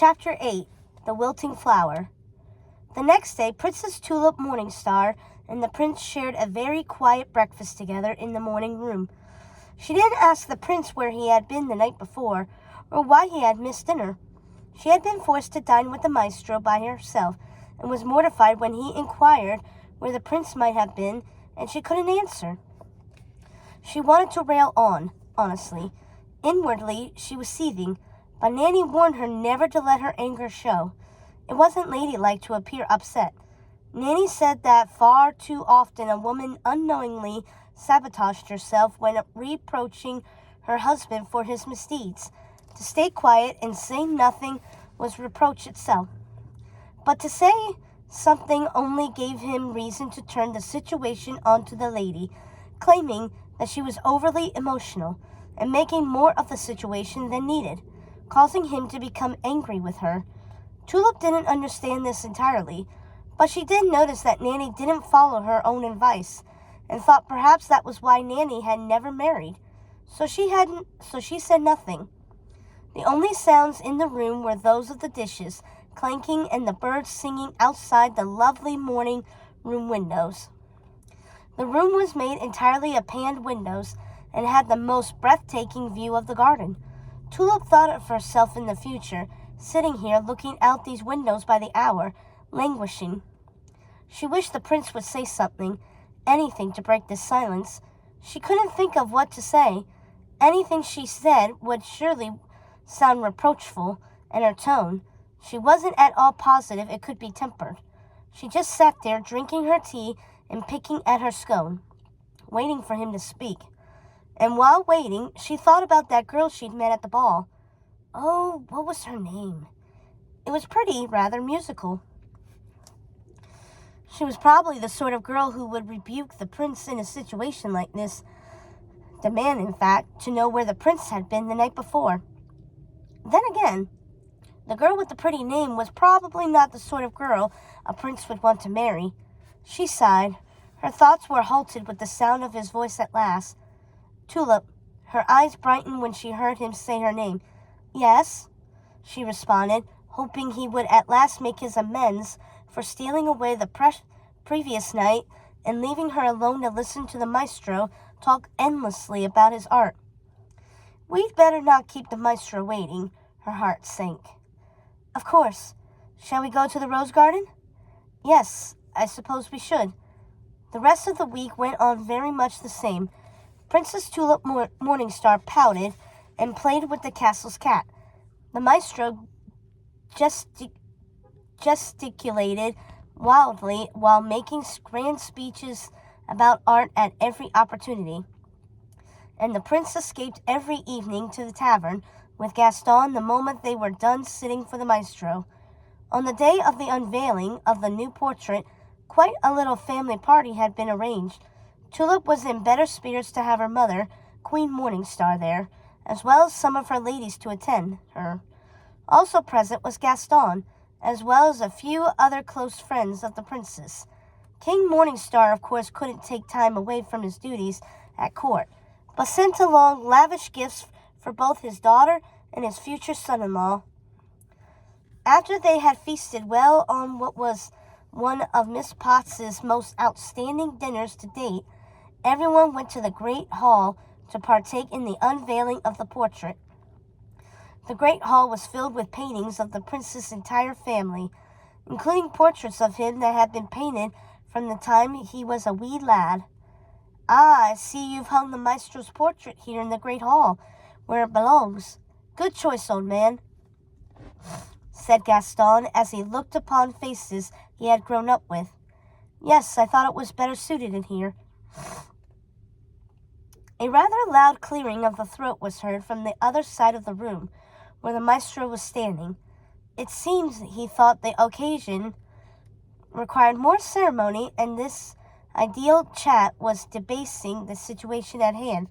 Chapter 8, The Wilting Flower. The next day, Princess Tulip Morningstar and the prince shared a very quiet breakfast together in the morning room. She didn't ask the prince where he had been the night before, or why he had missed dinner. She had been forced to dine with the maestro by herself, and was mortified when he inquired where the prince might have been, and she couldn't answer. She wanted to rail on, honestly. Inwardly, she was seething, but Nanny warned her never to let her anger show. It wasn't ladylike to appear upset. Nanny said that far too often a woman unknowingly sabotaged herself when reproaching her husband for his misdeeds. To stay quiet and say nothing was reproach itself. But to say something only gave him reason to turn the situation onto the lady, claiming that she was overly emotional and making more of the situation than needed, causing him to become angry with her. Tulip didn't understand this entirely, but she did notice that Nanny didn't follow her own advice, and thought perhaps that was why Nanny had never married. So she said nothing. The only sounds in the room were those of the dishes clanking and the birds singing outside the lovely morning room windows. The room was made entirely of paned windows and had the most breathtaking view of the garden. Tulip thought of herself in the future, sitting here looking out these windows by the hour, languishing. She wished the prince would say something, anything to break this silence. She couldn't think of what to say. Anything she said would surely sound reproachful, and her tone, she wasn't at all positive it could be tempered. She just sat there drinking her tea and picking at her scone, waiting for him to speak. And while waiting, she thought about that girl she'd met at the ball. Oh, what was her name? It was pretty, rather musical. She was probably the sort of girl who would rebuke the prince in a situation like this, demand, in fact, to know where the prince had been the night before. Then again, the girl with the pretty name was probably not the sort of girl a prince would want to marry. She sighed. Her thoughts were halted with the sound of his voice at last. Tulip. Her eyes brightened when she heard him say her name. Yes, she responded, hoping he would at last make his amends for stealing away the previous night and leaving her alone to listen to the maestro talk endlessly about his art. We'd better not keep the maestro waiting. Her heart sank. Of course. Shall we go to the rose garden? Yes, I suppose we should. The rest of the week went on very much the same. Princess Tulip Morningstar pouted and played with the castle's cat. The maestro gesticulated wildly while making grand speeches about art at every opportunity. And the prince escaped every evening to the tavern with Gaston the moment they were done sitting for the maestro. On the day of the unveiling of the new portrait, quite a little family party had been arranged. Tulip was in better spirits to have her mother, Queen Morningstar, there, as well as some of her ladies to attend her. Also present was Gaston, as well as a few other close friends of the princess. King Morningstar, of course, couldn't take time away from his duties at court, but sent along lavish gifts for both his daughter and his future son-in-law. After they had feasted well on what was one of Miss Potts's most outstanding dinners to date, everyone went to the great hall to partake in the unveiling of the portrait. The great hall was filled with paintings of the prince's entire family, including portraits of him that had been painted from the time he was a wee lad. Ah, I see you've hung the maestro's portrait here in the great hall, where it belongs. Good choice, old man, said Gaston as he looked upon faces he had grown up with. Yes, I thought it was better suited in here. A rather loud clearing of the throat was heard from the other side of the room, where the maestro was standing. It seems he thought the occasion required more ceremony, and this ideal chat was debasing the situation at hand.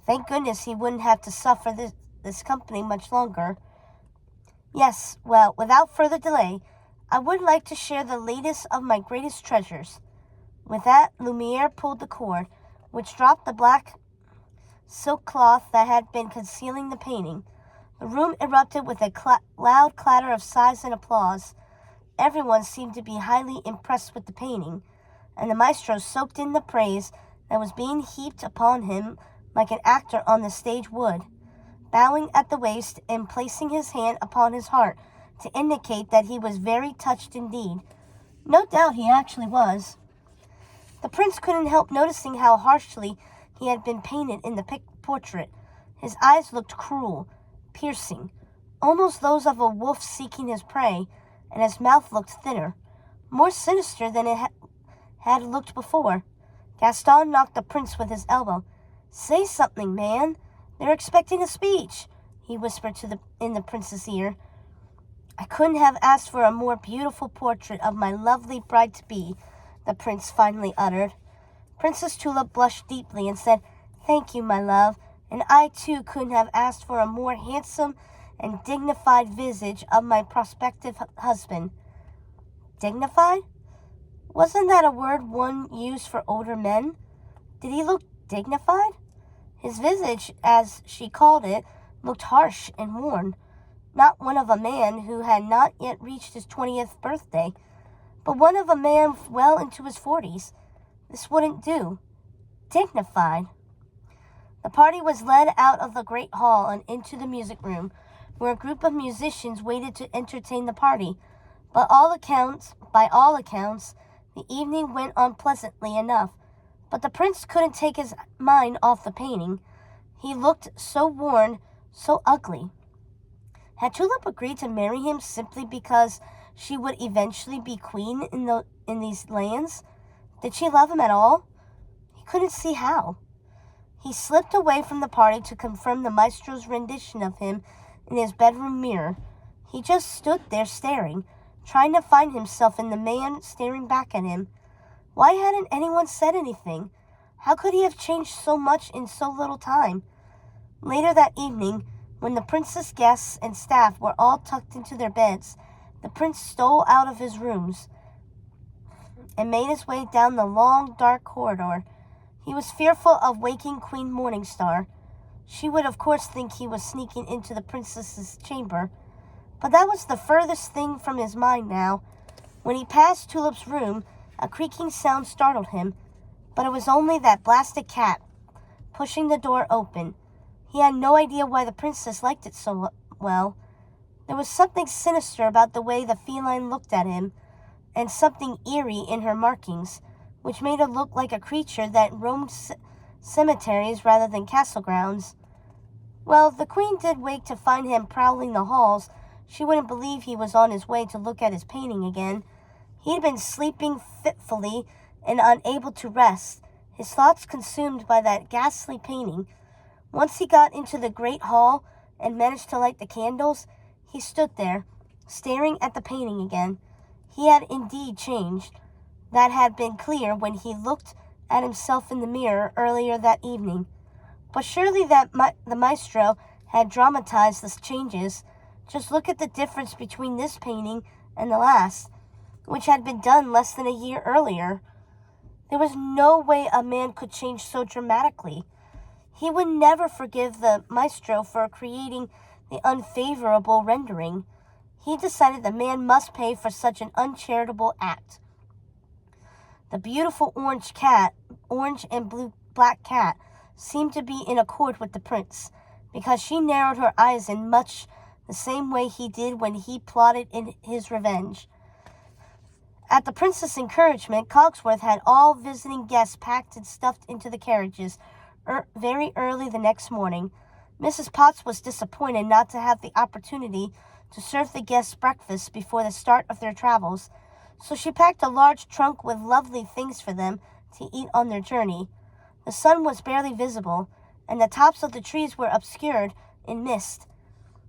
Thank goodness he wouldn't have to suffer this company much longer. Yes, well, without further delay, I would like to share the latest of my greatest treasures. With that, Lumiere pulled the cord, which dropped the black silk cloth that had been concealing the painting. The room erupted with a loud clatter of sighs and applause. Everyone seemed to be highly impressed with the painting, and the maestro soaked in the praise that was being heaped upon him like an actor on the stage would, bowing at the waist and placing his hand upon his heart to indicate that he was very touched indeed. No doubt he actually was. The prince couldn't help noticing how harshly he had been painted in the portrait. His eyes looked cruel, piercing, almost those of a wolf seeking his prey, and his mouth looked thinner, more sinister than it had looked before. Gaston knocked the prince with his elbow. "Say something, man. They're expecting a speech," he whispered in the prince's ear. "I couldn't have asked for a more beautiful portrait of my lovely bride-to-be," the prince finally uttered. Princess Tulip blushed deeply and said, "Thank you, my love, and I too couldn't have asked for a more handsome and dignified visage of my prospective husband." Dignified? Wasn't that a word one used for older men? Did he look dignified? His visage, as she called it, looked harsh and worn, not one of a man who had not yet reached his 20th birthday, but one of a man well into his 40s. This wouldn't do. Dignified. The party was led out of the great hall and into the music room, where a group of musicians waited to entertain the party. By all accounts, the evening went on pleasantly enough, but the prince couldn't take his mind off the painting. He looked so worn, so ugly. Had Tulip agreed to marry him simply because she would eventually be queen in these lands? Did she love him at all? He couldn't see how. He slipped away from the party to confirm the maestro's rendition of him in his bedroom mirror. He just stood there staring, trying to find himself in the man staring back at him. Why hadn't anyone said anything? How could he have changed so much in so little time? Later that evening, when the prince's guests and staff were all tucked into their beds, the prince stole out of his rooms and made his way down the long, dark corridor. He was fearful of waking Queen Morningstar. She would, of course, think he was sneaking into the princess's chamber, but that was the furthest thing from his mind now. When he passed Tulip's room, a creaking sound startled him, but it was only that blasted cat pushing the door open. He had no idea why the princess liked it so well. There was something sinister about the way the feline looked at him, and something eerie in her markings, which made her look like a creature that roamed cemeteries rather than castle grounds. Well, the queen did wake to find him prowling the halls. She wouldn't believe he was on his way to look at his painting again. He'd been sleeping fitfully and unable to rest, his thoughts consumed by that ghastly painting. Once he got into the great hall and managed to light the candles, he stood there, staring at the painting again. He had indeed changed. That had been clear when he looked at himself in the mirror earlier that evening. But surely the maestro had dramatized the changes. Just look at the difference between this painting and the last, which had been done less than a year earlier. There was no way a man could change so dramatically. He would never forgive the maestro for creating the unfavorable rendering. He decided the man must pay for such an uncharitable act. The beautiful orange and black cat seemed to be in accord with the prince, because she narrowed her eyes in much the same way he did when he plotted in his revenge. At the prince's encouragement, Cogsworth had all visiting guests packed and stuffed into the carriages very early the next morning. Mrs. Potts was disappointed not to have the opportunity to serve the guests breakfast before the start of their travels, so she packed a large trunk with lovely things for them to eat on their journey. The sun was barely visible, and the tops of the trees were obscured in mist.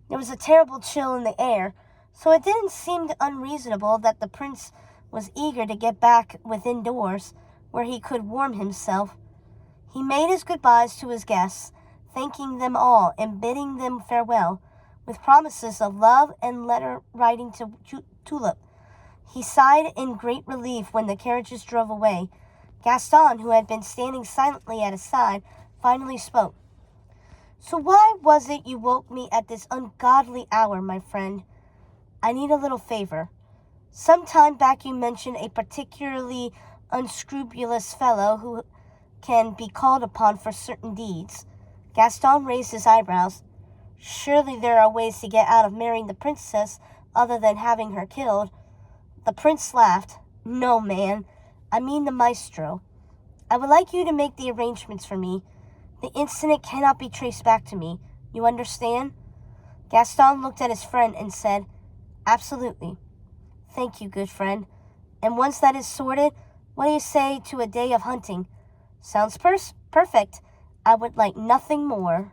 There was a terrible chill in the air, so it didn't seem unreasonable that the prince was eager to get back within doors, where he could warm himself. He made his goodbyes to his guests, thanking them all and bidding them farewell, with promises of love and letter writing to Tulip. He sighed in great relief when the carriages drove away. Gaston, who had been standing silently at his side, finally spoke. So why was it you woke me at this ungodly hour, my friend? I need a little favor. Some time back you mentioned a particularly unscrupulous fellow who can be called upon for certain deeds. Gaston raised his eyebrows. Surely there are ways to get out of marrying the princess other than having her killed. The prince laughed. No, man. I mean the maestro. I would like you to make the arrangements for me. The incident cannot be traced back to me. You understand? Gaston looked at his friend and said, Absolutely. Thank you, good friend. And once that is sorted, what do you say to a day of hunting? Sounds perfect. I would like nothing more.